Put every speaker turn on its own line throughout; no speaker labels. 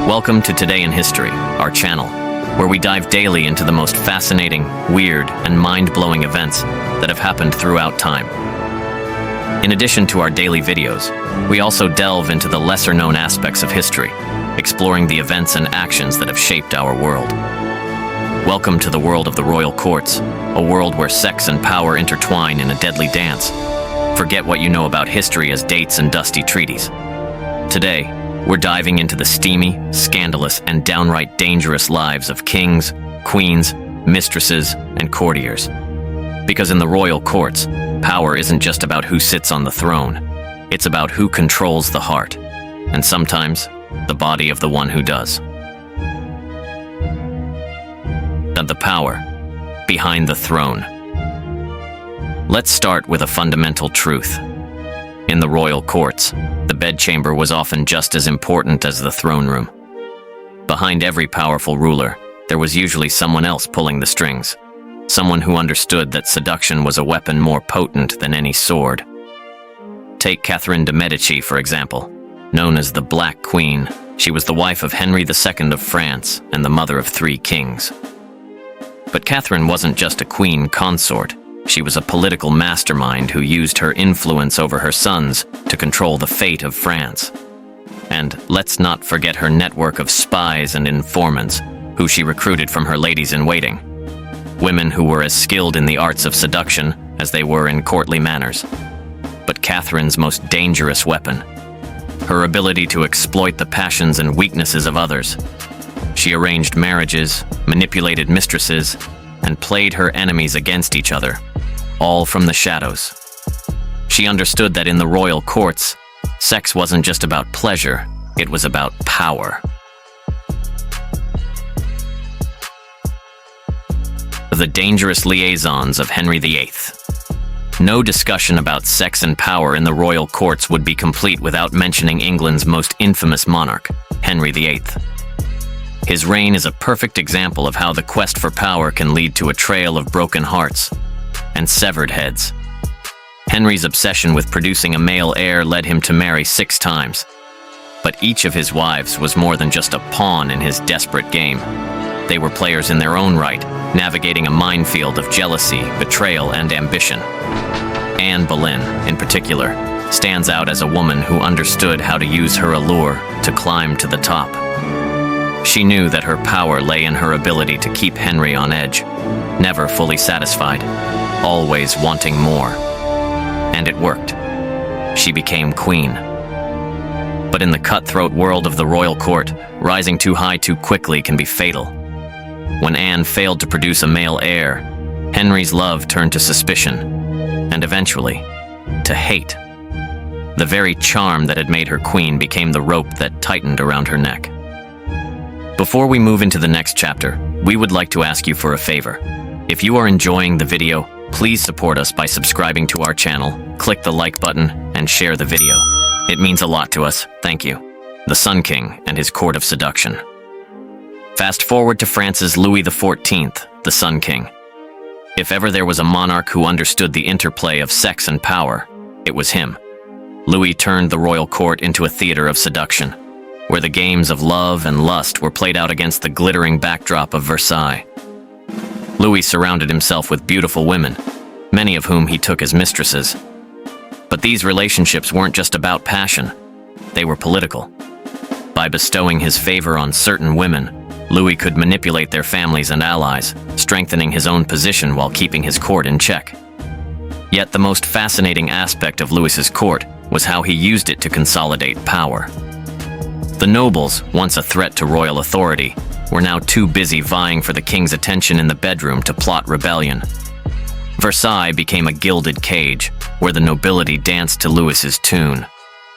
Welcome to Today in History, our channel, where we dive daily into the most fascinating, weird, and mind-blowing events that have happened throughout time. In addition to our daily videos, we also delve into the lesser-known aspects of history, exploring the events and actions that have shaped our world. Welcome to the world of the royal courts, a world where sex and power intertwine in a deadly dance. Forget what you know about history as dates and dusty treaties. Today, we're diving into the steamy, scandalous, and downright dangerous lives of kings, queens, mistresses, and courtiers. Because in the royal courts, power isn't just about who sits on the throne. It's about who controls the heart, and sometimes, the body of the one who does. And the power behind the throne. Let's start with a fundamental truth. In the royal courts, the bedchamber was often just as important as the throne room. Behind every powerful ruler, there was usually someone else pulling the strings. Someone who understood that seduction was a weapon more potent than any sword. Take Catherine de Medici, for example. Known as the Black Queen, she was the wife of Henry II of France and the mother of 3 kings. But Catherine wasn't just a queen consort. She was a political mastermind who used her influence over her sons to control the fate of France. And let's not forget her network of spies and informants, who she recruited from her ladies-in-waiting. Women who were as skilled in the arts of seduction as they were in courtly manners. But Catherine's most dangerous weapon, her ability to exploit the passions and weaknesses of others. She arranged marriages, manipulated mistresses, and played her enemies against each other, all from the shadows. She understood that in the royal courts, sex wasn't just about pleasure, it was about power. The dangerous liaisons of Henry VIII. No discussion about sex and power in the royal courts would be complete without mentioning England's most infamous monarch, Henry VIII. His reign is a perfect example of how the quest for power can lead to a trail of broken hearts and severed heads. Henry's obsession with producing a male heir led him to marry 6 times. But each of his wives was more than just a pawn in his desperate game. They were players in their own right, navigating a minefield of jealousy, betrayal, and ambition. Anne Boleyn, in particular, stands out as a woman who understood how to use her allure to climb to the top. She knew that her power lay in her ability to keep Henry on edge, never fully satisfied, always wanting more. And it worked. She became queen. But in the cutthroat world of the royal court, rising too high too quickly can be fatal. When Anne failed to produce a male heir, Henry's love turned to suspicion, and eventually, to hate. The very charm that had made her queen became the rope that tightened around her neck. Before we move into the next chapter, we would like to ask you for a favor. If you are enjoying the video, please support us by subscribing to our channel, click the like button, and share the video. It means a lot to us, thank you. The Sun King and his court of seduction. Fast forward to France's Louis XIV, the Sun King. If ever there was a monarch who understood the interplay of sex and power, it was him. Louis turned the royal court into a theater of seduction, where the games of love and lust were played out against the glittering backdrop of Versailles. Louis surrounded himself with beautiful women, many of whom he took as mistresses. But these relationships weren't just about passion, they were political. By bestowing his favor on certain women, Louis could manipulate their families and allies, strengthening his own position while keeping his court in check. Yet the most fascinating aspect of Louis's court was how he used it to consolidate power. The nobles, once a threat to royal authority, were now too busy vying for the king's attention in the bedroom to plot rebellion. Versailles became a gilded cage, where the nobility danced to Louis's tune.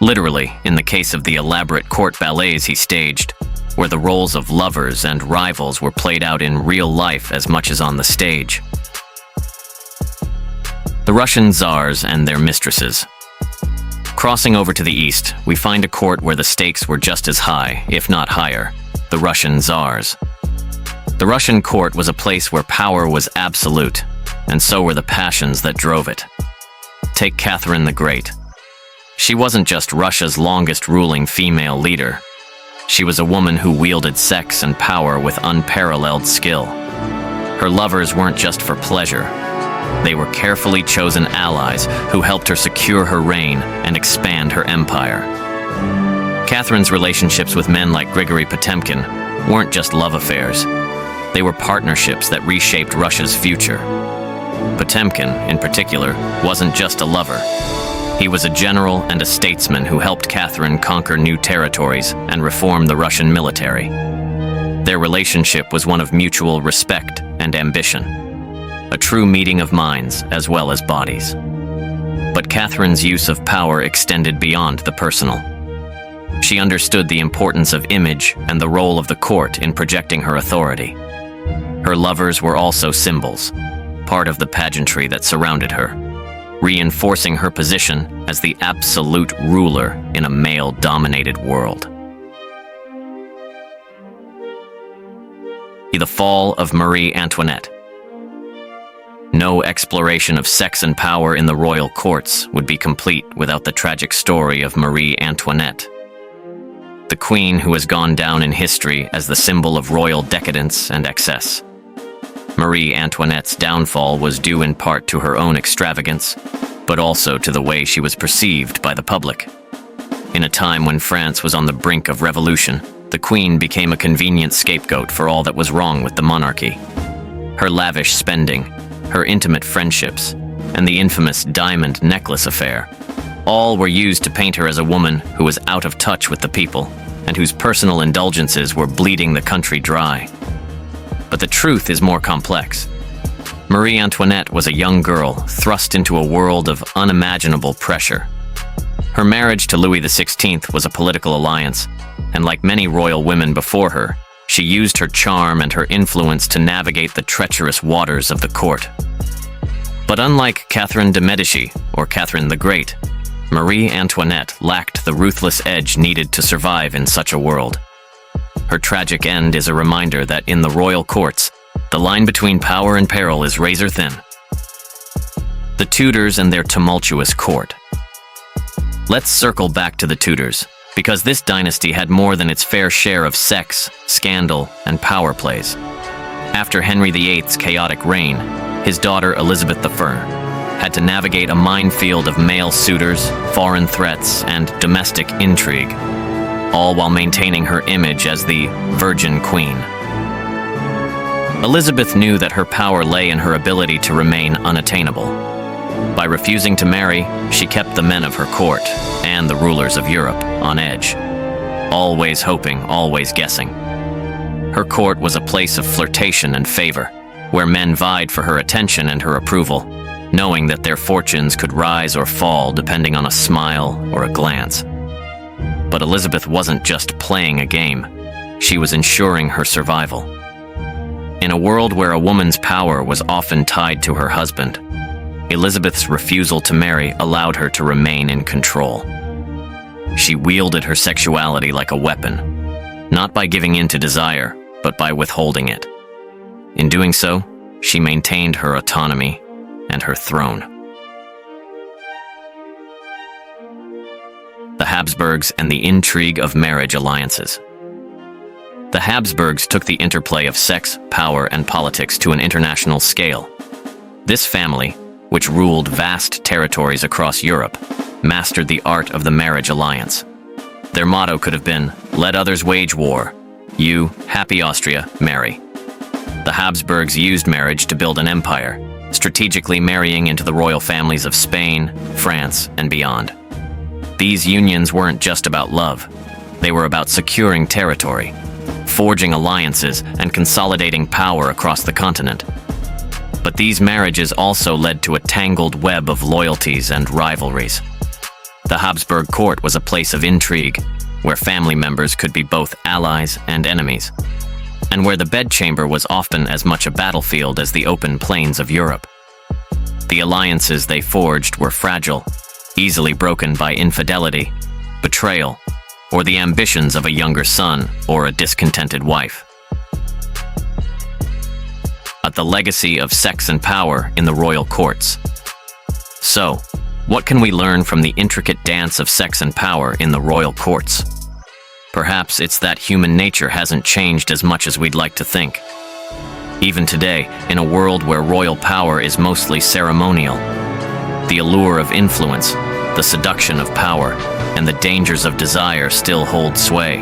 Literally, in the case of the elaborate court ballets he staged, where the roles of lovers and rivals were played out in real life as much as on the stage. The Russian czars and their mistresses. Crossing over to the east, we find a court where the stakes were just as high, if not higher, the Russian czars. The Russian court was a place where power was absolute, and so were the passions that drove it. Take Catherine the Great. She wasn't just Russia's longest ruling female leader. She was a woman who wielded sex and power with unparalleled skill. Her lovers weren't just for pleasure. They were carefully chosen allies who helped her secure her reign and expand her empire. Catherine's relationships with men like Grigory Potemkin weren't just love affairs. They were partnerships that reshaped Russia's future. Potemkin, in particular, wasn't just a lover. He was a general and a statesman who helped Catherine conquer new territories and reform the Russian military. Their relationship was one of mutual respect and ambition, a true meeting of minds as well as bodies. But Catherine's use of power extended beyond the personal. She understood the importance of image and the role of the court in projecting her authority. Her lovers were also symbols, part of the pageantry that surrounded her, reinforcing her position as the absolute ruler in a male-dominated world. The fall of Marie Antoinette. No exploration of sex and power in the royal courts would be complete without the tragic story of Marie Antoinette, the queen who has gone down in history as the symbol of royal decadence and excess. Marie Antoinette's downfall was due in part to her own extravagance, but also to the way she was perceived by the public. In a time when France was on the brink of revolution, the queen became a convenient scapegoat for all that was wrong with the monarchy. Her lavish spending, her intimate friendships, and the infamous diamond necklace affair, all were used to paint her as a woman who was out of touch with the people and whose personal indulgences were bleeding the country dry. But the truth is more complex. Marie Antoinette was a young girl thrust into a world of unimaginable pressure. Her marriage to Louis XVI was a political alliance, and like many royal women before her, she used her charm and her influence to navigate the treacherous waters of the court. But unlike Catherine de Medici or Catherine the Great, Marie Antoinette lacked the ruthless edge needed to survive in such a world. Her tragic end is a reminder that in the royal courts, the line between power and peril is razor thin. The Tudors and their tumultuous court. Let's circle back to the Tudors, because this dynasty had more than its fair share of sex, scandal, and power plays. After Henry VIII's chaotic reign, his daughter Elizabeth I had to navigate a minefield of male suitors, foreign threats, and domestic intrigue, all while maintaining her image as the Virgin Queen. Elizabeth knew that her power lay in her ability to remain unattainable. By refusing to marry, she kept the men of her court, and the rulers of Europe, on edge. Always hoping, always guessing. Her court was a place of flirtation and favor, where men vied for her attention and her approval, knowing that their fortunes could rise or fall depending on a smile or a glance. But Elizabeth wasn't just playing a game. She was ensuring her survival. In a world where a woman's power was often tied to her husband, Elizabeth's refusal to marry allowed her to remain in control. She wielded her sexuality like a weapon, not by giving in to desire, but by withholding it. In doing so, she maintained her autonomy and her throne. The Habsburgs and the intrigue of marriage alliances. The Habsburgs took the interplay of sex, power, and politics to an international scale. This family, which ruled vast territories across Europe, mastered the art of the marriage alliance. Their motto could have been, "Let others wage war. You, happy Austria, marry." The Habsburgs used marriage to build an empire, strategically marrying into the royal families of Spain, France, and beyond. These unions weren't just about love. They were about securing territory, forging alliances, and consolidating power across the continent. But these marriages also led to a tangled web of loyalties and rivalries. The Habsburg court was a place of intrigue, where family members could be both allies and enemies, and where the bedchamber was often as much a battlefield as the open plains of Europe. The alliances they forged were fragile, easily broken by infidelity, betrayal, or the ambitions of a younger son or a discontented wife. The legacy of sex and power in the royal courts. So, what can we learn from the intricate dance of sex and power in the royal courts? Perhaps it's that human nature hasn't changed as much as we'd like to think. Even today, in a world where royal power is mostly ceremonial, the allure of influence, the seduction of power, and the dangers of desire still hold sway.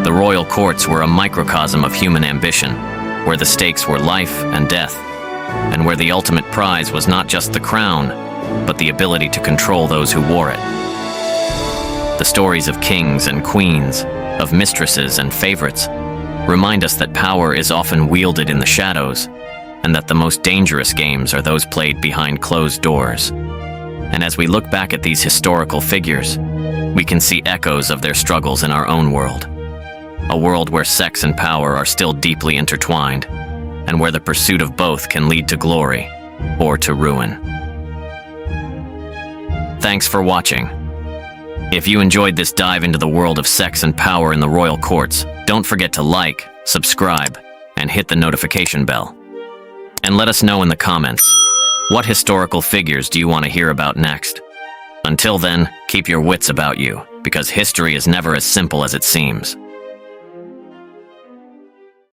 The royal courts were a microcosm of human ambition, where the stakes were life and death, and where the ultimate prize was not just the crown, but the ability to control those who wore it. The stories of kings and queens, of mistresses and favorites, remind us that power is often wielded in the shadows, and that the most dangerous games are those played behind closed doors. And as we look back at these historical figures, we can see echoes of their struggles in our own world. A world where sex and power are still deeply intertwined, and where the pursuit of both can lead to glory or to ruin. Thanks for watching. If you enjoyed this dive into the world of sex and power in the royal courts, don't forget to like, subscribe, and hit the notification bell. And let us know in the comments, what historical figures do you want to hear about next? Until then, keep your wits about you, because history is never as simple as it seems.